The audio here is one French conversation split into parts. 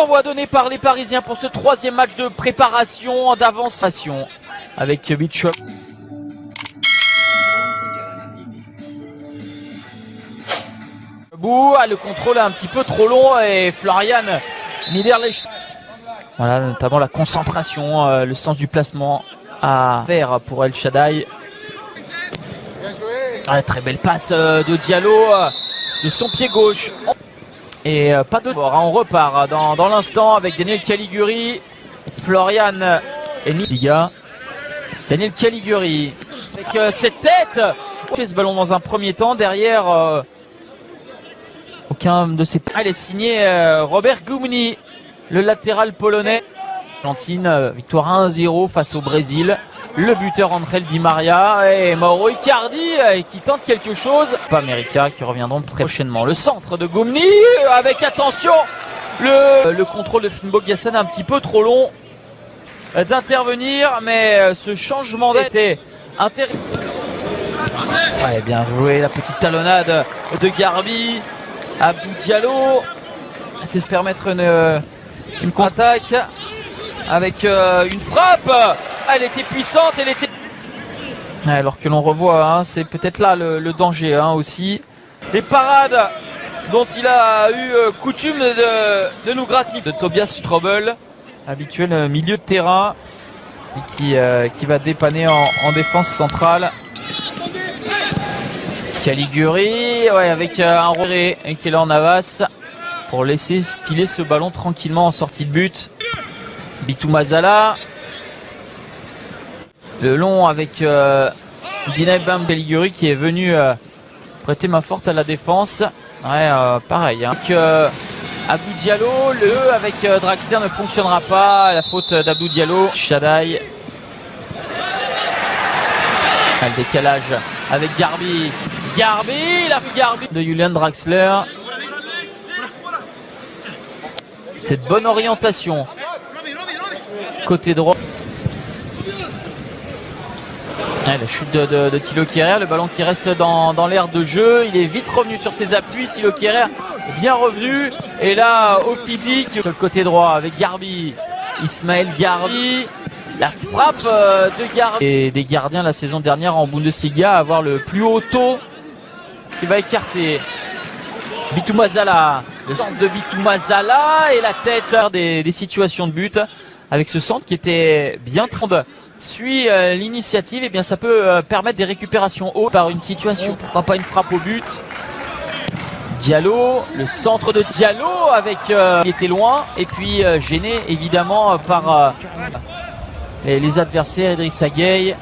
d'envoi donné par les Parisiens pour ce troisième match de préparation d'avance avec Mitchell. Le contrôle est un petit peu trop long et Florian Niederlechner. Voilà, notamment la concentration, le sens du placement à faire pour El Shaddai. Très belle passe de Diallo de son pied gauche. Et pas de bord, on repart dans l'instant avec Daniel Caligiuri, Florian et Liga. Daniel Caligiuri avec cette tête. Ce ballon dans un premier temps, derrière aucun de ses... Elle est signée Robert Gumni, le latéral polonais. Argentine, victoire 1-0 face au Brésil. Le buteur Angel Di Maria et Mauro Icardi qui tente quelque chose. Pas America qui reviendront très prochainement. Le centre de Gumni avec attention le contrôle de Finnboga Gosens un petit peu trop long d'intervenir, mais ce changement était intéressant. Ouais, bien joué, la petite talonnade de Garbi. Abdou Diallo, c'est se permettre une contre-attaque avec une frappe. Elle était puissante, elle était... Alors que l'on revoit, c'est peut-être là le danger aussi. Les parades dont il a eu coutume de nous gratifier. De Tobias Strobel, habituel milieu de terrain, et qui va dépanner en défense centrale. Caligiuri, avec un relais et Keylor Navas pour laisser filer ce ballon tranquillement en sortie de but. Bitou Mazala. Le long avec Dinaï Bam Caligiuri qui est venu prêter main forte à la défense. Pareil. Abdou Diallo, le avec Draxler ne fonctionnera pas. La faute d'Abdou Diallo. Shaddai. Le décalage avec Garbi. Garbi de Julian Draxler. Cette bonne orientation. Côté droit. La chute de Thilo Kehrer, le ballon qui reste dans l'aire de jeu. Il est vite revenu sur ses appuis. Thilo Kehrer bien revenu. Et là, au physique, sur le côté droit avec Garbi. Ismaël Garbi. La frappe de Garbi. Et des gardiens la saison dernière en Bundesliga à avoir le plus haut taux qui va écarter. Bitou Mazala. Le centre de Bitou Mazala et la tête des situations de but. Avec ce centre qui était bien tremble. Suit l'initiative, et bien ça peut permettre des récupérations hautes par une situation, pourquoi pas une frappe au but. Diallo, le centre de Diallo avec il était loin et puis gêné évidemment par les adversaires. Idrissa Gueye,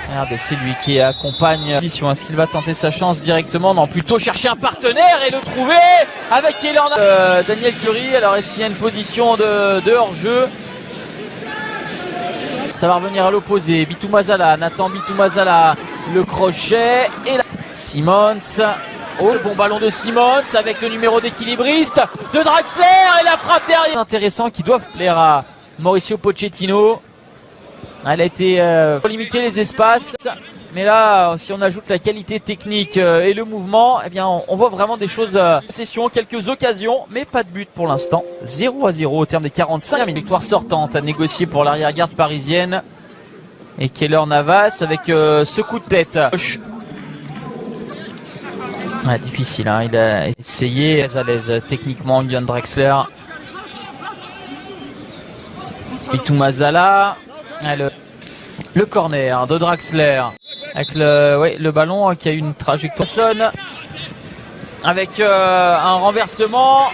regardez, c'est lui qui accompagne. Est-ce qu'il va tenter sa chance directement? Non, plutôt chercher un partenaire et le trouver avec Daniel Curie. Alors est-ce qu'il y a une position de hors-jeu? Ça va revenir à l'opposé. Bitou Mazala, Nathan Bitou Mazala, le crochet et la... Simons. Oh, le bon ballon de Simons avec le numéro d'équilibriste de Draxler et la frappe derrière. Intéressant qui doivent plaire à Mauricio Pochettino. Elle a été pour limiter les espaces. Mais là, si on ajoute la qualité technique et le mouvement, eh bien, on voit vraiment des choses. Possession, quelques occasions, mais pas de but pour l'instant. 0-0 au terme des 45 minutes. Victoire sortante à négocier pour l'arrière-garde parisienne. Et Keylor Navas avec ce coup de tête. Difficile, il a essayé. À l'aise techniquement, Julian Draxler. Bitou Mazala. Le corner de Draxler. Avec le ballon qui a une trajectoire. Sonne avec un renversement.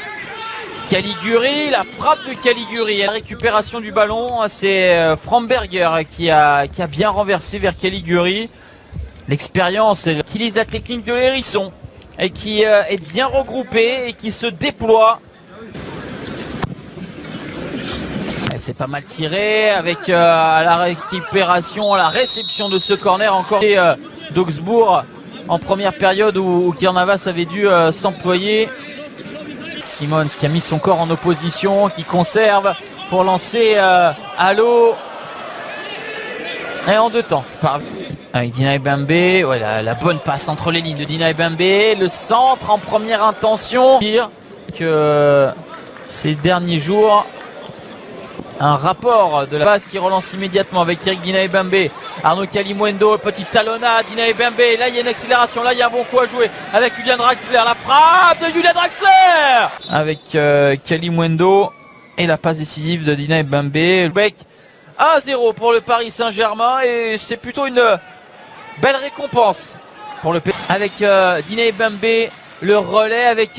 Caliguri, la frappe de Caliguri. La récupération du ballon, c'est Framberger qui a bien renversé vers Caliguri. L'expérience, elle utilise la technique de l'hérisson et qui est bien regroupée et qui se déploie. C'est pas mal tiré avec à la récupération, la réception de ce corner encore d'Augsbourg en première période où Keylor Navas avait dû s'employer. Simons qui a mis son corps en opposition, qui conserve pour lancer à l'eau et en deux temps. Avec Dinaï Bambe, la bonne passe entre les lignes de Dinaï Bambe, le centre en première intention. Dire que ces derniers jours Un rapport de la base qui relance immédiatement avec Eric Dina Ebembe. Arnaud Kalimuendo, petite talonnade, Dina Ebembe. Là, il y a une accélération. Là, il y a un bon coup à jouer avec Julian Draxler. La frappe de Julian Draxler avec Kalimuendo et la passe décisive de Dina Ebembe. 1-0 pour le Paris Saint-Germain et c'est plutôt une belle récompense pour le PSG. Avec Dina Ebembe, le relais avec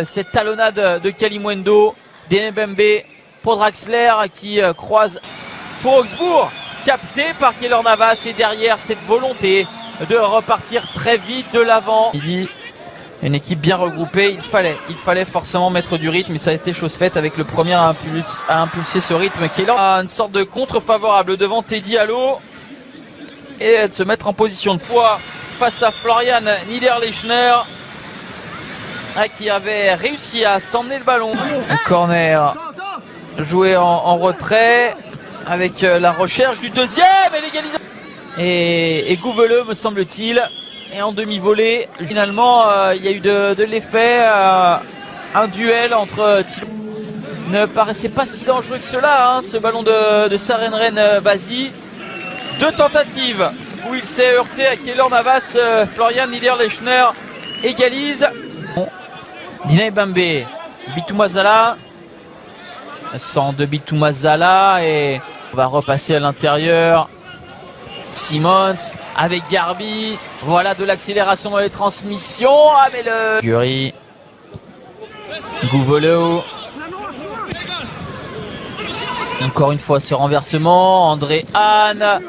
cette talonnade de Kalimuendo. Dina Ebembe pour Draxler qui croise pour Augsbourg, capté par Keylor Navas et derrière cette volonté de repartir très vite de l'avant. Il dit une équipe bien regroupée, il fallait forcément mettre du rythme et ça a été chose faite avec le premier à impulser ce rythme. Keylor a une sorte de contre favorable devant Teddy Allo et de se mettre en position de poids face à Florian Niederlechner qui avait réussi à s'emmener le ballon. Un corner joué en retrait avec la recherche du deuxième et l'égalisation. Et Gouveleux, me semble-t-il, est en demi-volée. Finalement, il y a eu de l'effet. Un duel entre Thilo. Ne paraissait pas si dangereux que cela, hein, ce ballon de Sarenren Basi. 2 tentatives où il s'est heurté à Keylor Navas. Florian Niederlechner égalise. Dina Ebembe, Bitumazala. Sans de Bitumazala et on va repasser à l'intérieur. Simons avec Garbi. Voilà de l'accélération dans les transmissions. Ah mais le Guri. Gouvelot. Encore une fois ce renversement. André Hahn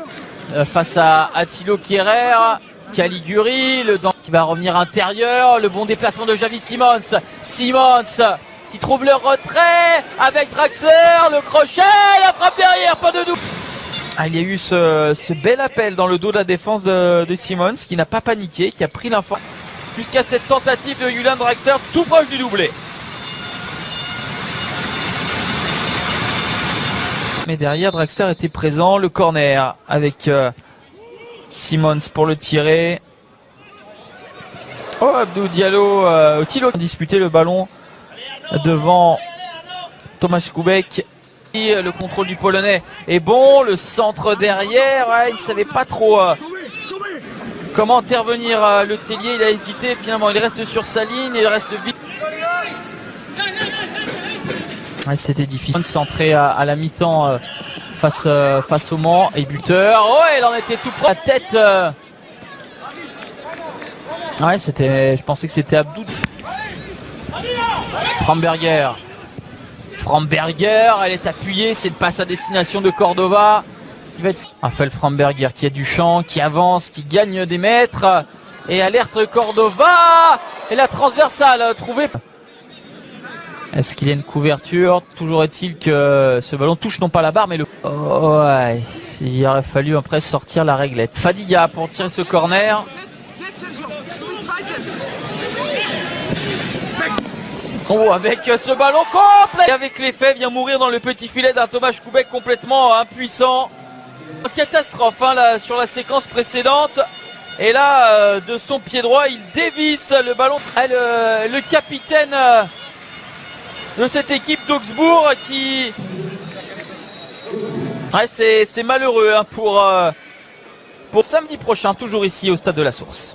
face à Attilo Kierer. Caliguri, le dent qui va revenir intérieur. Le bon déplacement de Javi Simons. Simons qui trouve le retrait avec Draxler, le crochet, la frappe derrière, pas de double. Il y a eu ce bel appel dans le dos de la défense de Simons qui n'a pas paniqué, qui a pris l'info jusqu'à cette tentative de Julian Draxler tout proche du doublé. Mais derrière, Draxler était présent, le corner avec Simons pour le tirer. Oh, Abdou Diallo, Thilo a disputé le ballon devant Tomasz Kubek. Le contrôle du Polonais est bon, le centre derrière, il ne savait pas trop comment intervenir. Le Tellier, il a hésité, finalement il reste sur sa ligne, il reste vite. C'était difficile de centrer à la mi-temps face au Mans et buteur. Oh, il en était tout près. La tête. Je pensais que c'était Abdou. Framberger, elle est appuyée, c'est une passe à destination de Cordova qui va être Raphaël Framberger qui a du champ, qui avance, qui gagne des mètres et alerte Cordova et la transversale trouvée. Est-ce qu'il y a une couverture? Toujours est-il que ce ballon touche non pas la barre mais le... Oh, ouais, il aurait fallu après sortir la réglette. Fadiga pour tirer ce corner. Oh, avec ce ballon complet et avec l'effet vient mourir dans le petit filet d'un Tomasz Kubek complètement impuissant. Catastrophe là, sur la séquence précédente. Et là, de son pied droit, il dévisse le ballon. Le capitaine de cette équipe d'Augsbourg qui... c'est malheureux hein, pour samedi prochain, toujours ici au Stade de la Source.